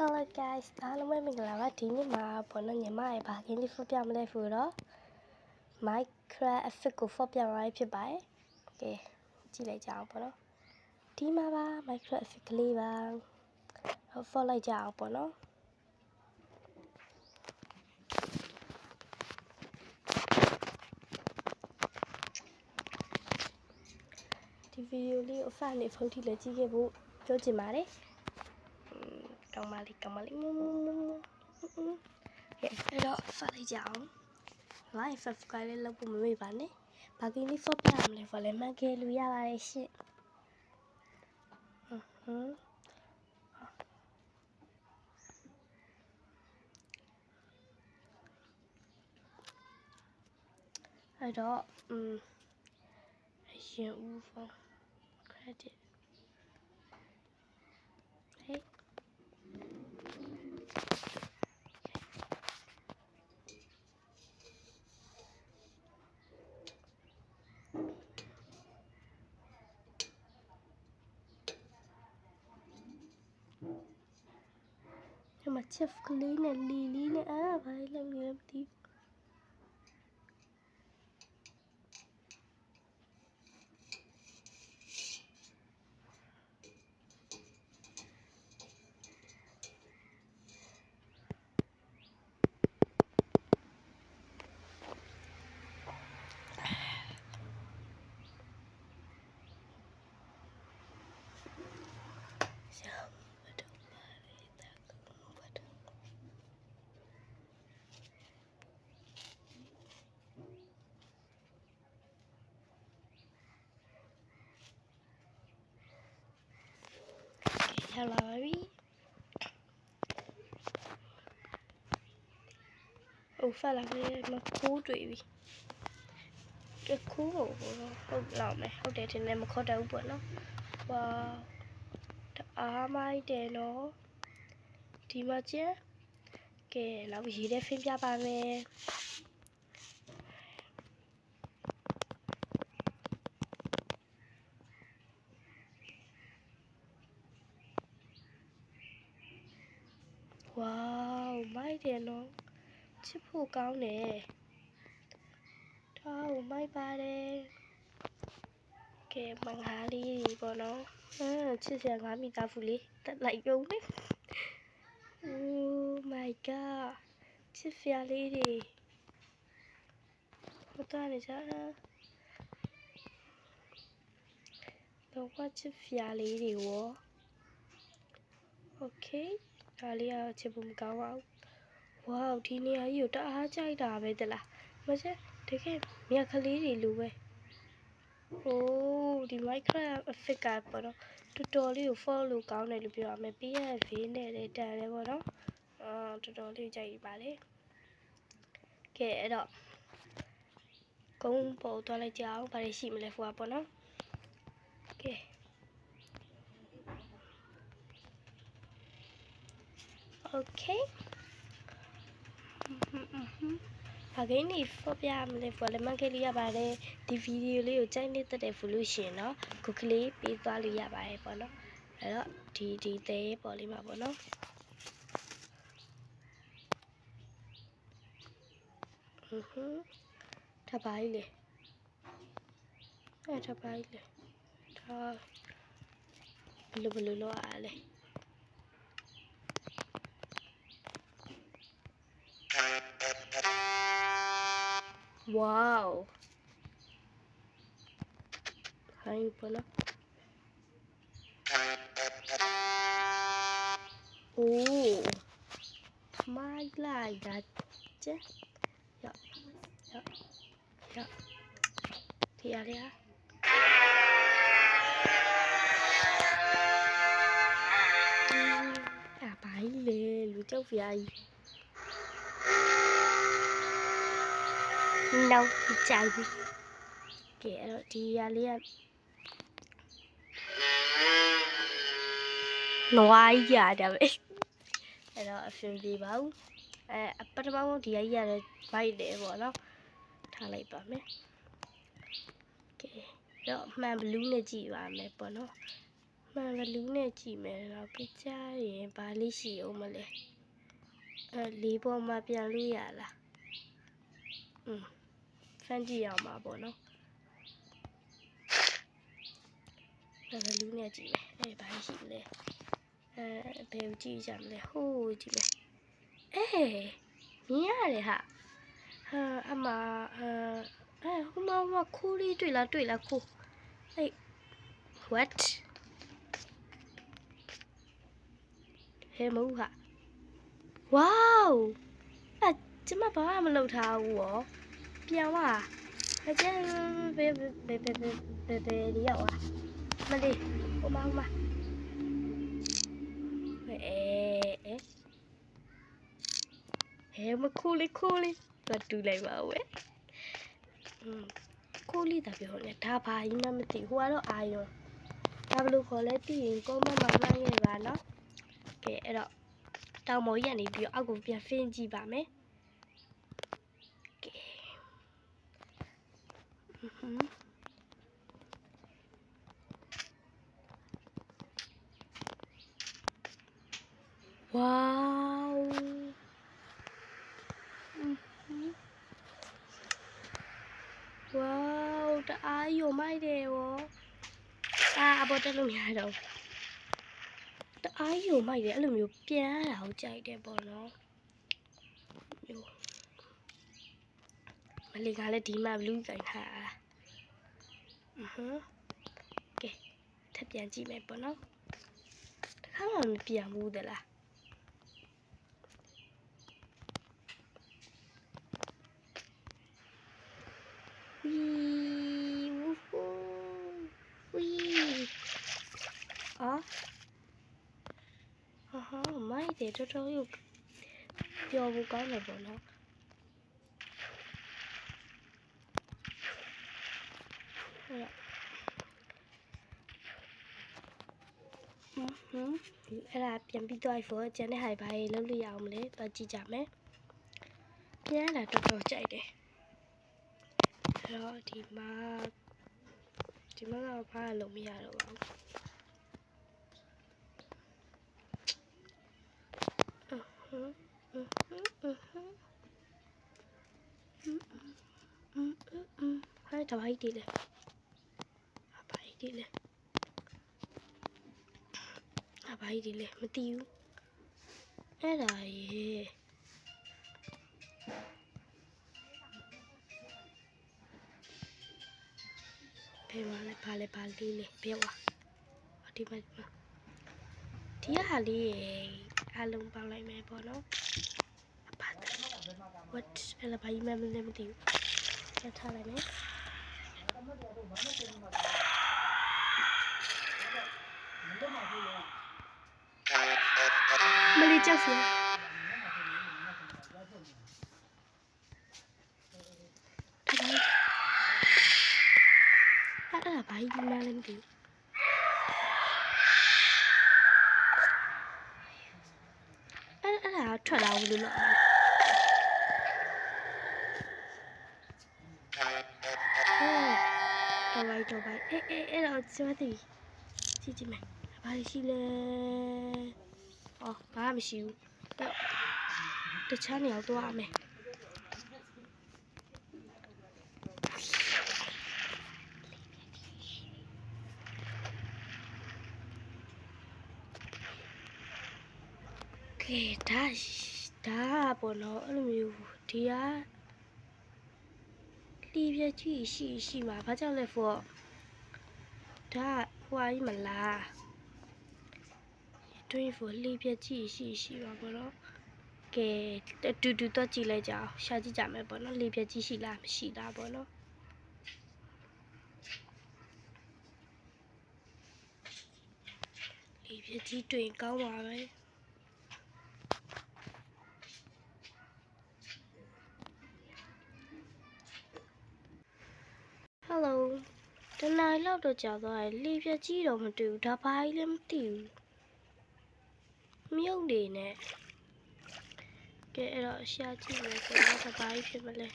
Hello guys, အားလုံးပဲမင်္ဂလာပါဒီနေ့မှာပေါ့နော်ညီမရဲ့ဘာကင်းလေးဖော်ပြမလဲဆိုတော့ Minecraft effect ကိုဖော်ပြမှာဖြစ်ပါတယ်။ Okay ကြည့်လိုက်ကြအောင်ပေါ့နော်ဒီမှာပါ Minecraft effect ကလေးပါဖော်လိုက်ကြအောင်ပေါ့နော်ဒီဗီဒီယိုလေးကိုအစနဲ့ဖုန်းထိလည်းကြည့်ခဲ့ဖို့ပြောချင်ပါတယ်ကောင်းပါလိကဲအဲ့တော့ဖတ်လိုက်ကြအောင် Like subscribe လေးလုပ်ဖို့မမေ့ပါနဲ့ဘာကင်းလေးဖော်ပြရမလဲဆိုလည်းမှန်ခဲ့လို့ရပါတယ်ရှင့်အဲ့တော့အရင်ဦးဆုံး credit hey mà chef clean này lì này phải làm gì làm tí hello phải là cái mà cú trụy cái cú không làm này không để thì này mà khó đâu bữa nó và mai để nó thì mà chứ cái nó bị để phim ra ba mẹ wow mai để nó chip hồ cao nè đâu mai ba đây cái bằng hà đi của nó chia sẻ ngắm mình ta phụ lý tận lại đúng đấy oh my god chia sẻ đi đi một toa này chắc đâu qua chia sẻ đi đi quá ok à li à chia bùm cao vào wow thì này nhiều đã chạy đà về thế là mà chứ thế cái nhà khali đi luôn vậy oh di Minecraft effect ကပေါ့နော်တော်တော်လေးကို follow ကောင်းတယ်လို့ပြောရမယ်ပြီးရဖေးနဲ့လည်းတန်တယ်ပေါ့နော်တော်တော်လေးကြိုက်ပါလေကဲအဲ့တော့ကုန်းပေါ်သွားလိုက်ကြအောင်ဗါရရှိမလဲဖွာပေါ့နော်ကဲ okay ဘာကိန်းနေဖော်ပြမလဲဖွာလည်းမကလေးရပါတယ်ဒီဗီဒီယိုလေးကိုကြိုက်နေတဲ့ဖူလို့ရှင်နော်ခုကလေးပေးသွားလို့ရပါတယ်ပေါ့နော်အဲ့တော့ဒီသေးပေါ်လေးမှာပေါ့နော်ထပ်ပါလေထပ်ပါလေထားဘလို့လောအားလေwow ဟိုင်းပေါ့နော်oh my like that ကျရဒီရလေပါလေလူကြောက်ဖျားကြီးနောက်ကြိုက်ပြီကဲအဲ့တော့ဒီရလေးကနွားကြီးရတယ်ပဲအဲ့တော့အဆင်ပြေပါဘူးပထမဆုံးဒီရကြီးရတယ်ဘိုက်တယ်ပေါ့နော်ထားလိုက်ပါမယ်ကဲတော့မှန်ဘလူးနဲ့ကြည့်ပါမယ်ပေါ့နော် မှန်ကလူးနဲ့ကြည့်မယ်တော့ပြကြရင်ဘာလေးရှိအောင်မလဲလေးပေါ်မှာပြန်လို့ရလားဖန်ကြည့်အောင်ပါပေါ့နော်မှန်ကလူးနဲ့ကြည့်မယ်ဘာရှိလဲဘယ်ကိုကြည့်ကြမလဲဟိုးကြည့်မယ်မြင်ရတယ်ဟာအမဟိုမှာခိုးလေးတွေ့လားခိုးwhat ဟဲမဟုတ်ဟာဝေါကျမဘာမှမလုပ်ထားဘူးရောပြန်လာကျန်ဘယ်ဒီရောက်မလေးဟိုမှာမခိုးလေးတော့တူလိုက်ပါဦးခိုးလေးတာပြောလဲဒါဘာကြီးမှမသိဟိုကတော့အာယုံဒါဘလို့ခေါ်လဲသိရင်ကောမန့်မှာမှန်းခဲ့ပါနော်ကဲအဲ့တော့တောင်ပေါ်ကြီးကနေပြီးတော့အောက်ကိုပြန်ဖင်းကြည့်ပါမယ်ကဲဝေါတအားယုံမိုက်တယ်ရောအပေါ်တက်လို့မရတော့တအားယုံမိုက်တယ်အဲ့လိုမျိုးပြန်ရတာကိုကြိုက်တယ်ပေါ့နော်မလေးကလည်းဒီမှာဘလူးကြိုက်ထားတာကဲထပ်ပြန်ကြည့်မယ်ပေါ့နော်တခါမှမပြန်ဘူးသလားမိုက်တယ်တော်တော်ကြီးပျော်ဖို့ကောင်းတယ်ပေါ့နော်အဲ့ဒါပြန်ပြီးသွားဖို့ကျန်တဲ့ဟာဘာတွေလုပ်လို့ရအောင်မလဲသွားကြည့်ကြမယ်ပြန်လာတော်တော်ကြိုက်တယ်အဲ့တော့ဒီမှာတော့ဘာလုပ်မရတော့ပါဘူးဟာတပိုင်းတည်လေဘာကြီးလဲမသိဘူးအဲ့ဒါရေဘယ်မှာလဲဘာလေးလဲဘယ်ဝါဒီမှာဒီဟာလေးရေအလုံးပေါင်းလိုက်မယ်ပေါ့နော်what အဲ့ဒါဘာကြီးမှမသိဘူးဆက်ထားလိုက်မယ်မလေးကြောက်စရာအဲ့ဒါဘာကြီးမှလည်းမသိဘူးအဲ့ဒါထွက်လာဘူးလို့တော့တော်ပါအဲ့တော့စမသိကြည့်မယ်ဘာရှိလဲဘာမှမရှိဘူးတခြားနေရာသွားမယ်ကဲဒါပေါ့နော်အဲ့လိုမျိုးဒီကလီပြကြီးရှိမှာဘာကြောင့်လဲဖို့ဒါဟွာကြီးမလားတွင်းဖို့လီပြကြီးရှိပါပေါ့နော်ကဲတူတော့ကြည့်လိုက်ကြအောင်ရှာကြည့်ကြမယ်ပေါ့နော်လီပြကြီးရှိလားမရှိလားပေါ့နော်လီပြကြီးတွင်ကောင်းပါပဲတနိုင်လောက်တော့ကြာသွားတယ်လေပြကြီးတော့မတွေ့ဘူးဒါဘာကြီးလည်းမသိဘူးမြုပ်နေနဲ့ကဲအဲ့တော့ရှာကြည့်မယ်ဆိုတော့ဒါဘာကြီးဖြစ်မလဲ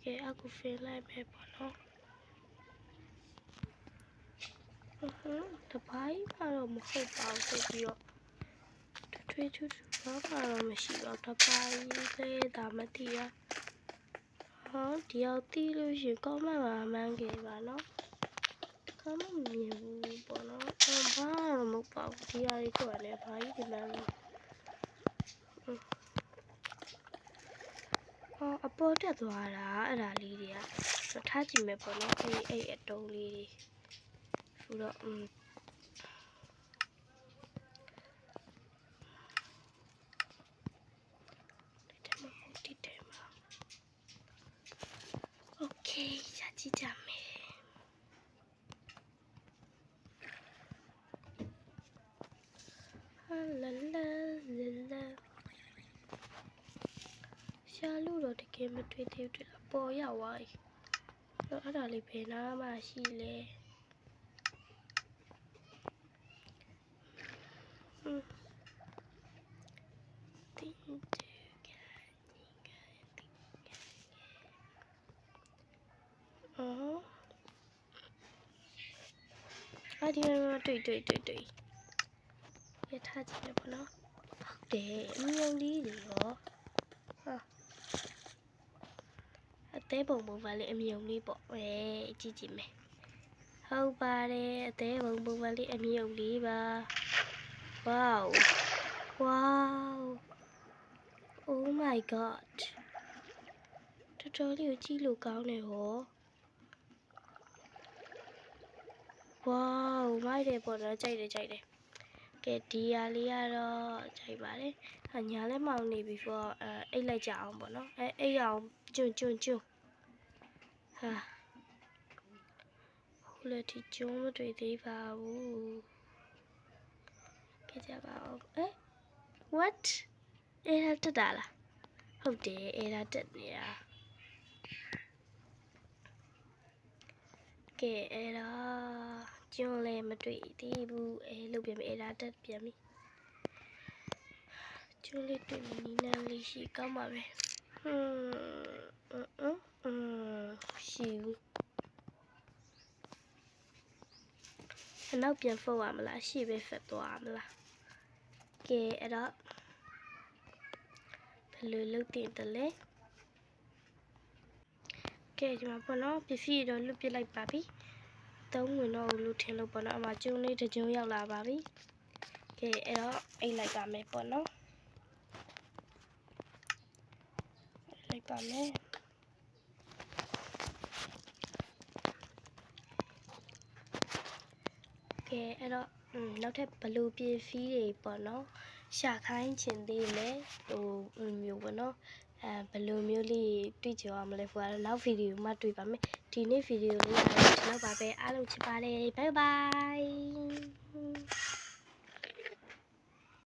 ကဲအခုဖင်လိုက်မယ်ပေါ့နော် တပိုင်းကတော့မဟုတ်ပါဘူးဆိုပြီးတော့ထွေးဘာမှတော့မရှိတော့တပိုင်းလေးဒါမသိရဟောဒီရောက်တီးလို့ရှင်ကောမန့်ပါမှန်းခဲ့ပါနော်ကောမန့်မမြင်ဘူးပေါ့နော်ဘာတော့မဟုတ်ပါဘူးဒီဟာလေးတော့လည်းဘာကြီးဒီမှန်းအပေါ်တက်သွားတာအဲ့ဒါလေးတွေကထားကြည့်မယ်ပေါ့နော်အဲ့အတုံးလေးတွေဆိုတော့โอเคရကြည့်ကြမယ်လာလာလာရှာလို့တော့တကယ်မတွေ့သေးဘူးလားပေါ်ရောက်သွားပြီအဲ့ဒါလေးဘယ်နာမှရှိလဲအဲ့ဒီမှာတွေ့ရထားကြည့်ရပါတော့ဟုတ်တယ်အမြုံလေးတွေရောအသေးပုံပါလေအမြုံလေးပေါ့ကြည့်ကြည့်မယ်ဟုတ်ပါတယ်အသေးပုံပါလေအမြုံလေးပါဝေါoh my god တော်တော်လေးကိုကြည့်လို့ကောင်းတယ်ဟောဝေါမိုက်တယ်ပေါ့နော်ကြိုက်တယ်ကဲဒီဟာလေးကတော့ကြိုက်ပါတယ်ညာလဲမောင်နေပြီဆိုတော့အိတ်လိုက်ကြအောင်ပေါ့နော်အိတ်အောင်ကျွန်းဟာဟိုလက်ထိကျွန်းမတွေ့သေးပါဘူးကြည့်ကြပါဦးwhat အဲ့ဒါတက်တာလားဟုတ်တယ်အဲ့ဒါတက်နေတာကဲအဲ့ဒါကျွန်းလည်းမတွေ့သေးဘူးလုတ်ပြန်ပြီအဲ့ဒါတက်ပြန်ပြီကျွန်းလေးတွေ့နေနီးနားလေးရှိကောင်းပါပဲရှိဘူးအနောက်ပြန်ဖုတ်ရမလားရှေ့ပဲဖက်သွားရမလားကဲအဲ့တော့ဘယ်လိုလုပ်တင်တယ်လဲကဲဒီမှာပေါ့နော်ပစ္စည်းတော့လွတ်ပြလိုက်ပါပြီသုံးဝင်တော့လို့ထင်လို့ပေါ့နော်အမကျုံလေးတစ်ကျုံရောက်လာပါပြီကဲအဲ့တော့အိတ်လိုက်ပါမယ်ပေါ့နော်လိုက်ပါမယ်ကဲအဲ့တော့နောက်ထပ်ဘလူးပစ္စည်းတွေပေါ့နော်ရှာခိုင်းချင်သေးလဲဟိုမျိုးပေါ့နော်ဘယ်လိုမျိုးလေးတွေ့ကြရမလဲဆိုတာနောက်ဗီဒီယိုမှာတွေ့ပါမယ်ဒီနေ့ဗီဒီယိုလေးကတော့ဒီလောက်ပါပဲအားလုံးချစ်ပါတယ်ဘိုင်ဘိုင်